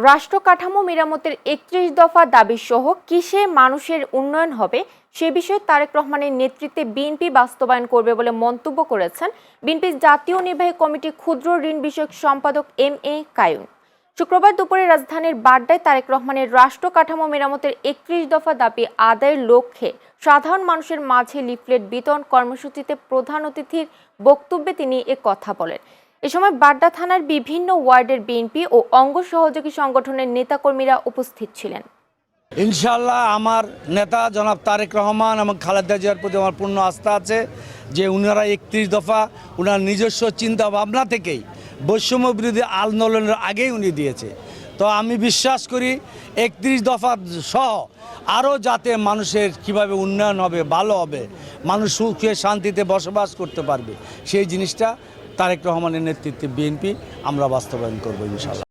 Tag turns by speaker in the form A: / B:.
A: রাষ্ট্র কাঠামো মেরামতের ৩১ দফা দাবি সহ কিসে মানুষের উন্নয়ন হবে সে বিষয়ে তারেক রহমানের নেতৃত্বে বিএনপি বাস্তবায়ন করবে বলে মন্তব্য করেছেন বিএনপির জাতীয় নির্বাহী কমিটির ক্ষুদ্র ঋণ বিষয়ক সম্পাদক এম.এ. কাইয়ুম। শুক্রবার দুপুরে রাজধানীর বাড্ডায় তারেক রহমানের রাষ্ট্র কাঠামো মেরামতের ৩১ দফা দাবি আদায়ের লক্ষ্যে সাধারণ মানুষের মাঝে লিফলেট বিতরণ কর্মসূচিতে প্রধান অতিথির বক্তব্যে তিনি এ কথা বলেন। এ সময় বাড্ডা থানার বিভিন্ন ওয়ার্ডের বিএনপি ও অঙ্গ সহযোগী সংগঠনের নেতাকর্মীরা উপস্থিত ছিলেন।
B: ইনশাআল্লাহ আমার নেতা জনাব তারেক রহমান এবং খালেদা জিয়ার প্রতি আমার পূর্ণ আস্থা আছে যে উনারা ৩১ দফা উনার নিজস্ব চিন্তা ভাবনা থেকেই বৈষম্য বিরোধী আন্দোলনের আগেই উনি দিয়েছে। তো আমি বিশ্বাস করি ৩১ দফা সহ আরও যাতে মানুষের কিভাবে উন্নয়ন হবে, ভালো হবে, মানুষ সুখে শান্তিতে বসবাস করতে পারবে, সেই জিনিসটা তারেক রহমানের নেতৃত্বে বিএনপি আমরা বাস্তবায়ন করবো ইনশাআল্লাহ।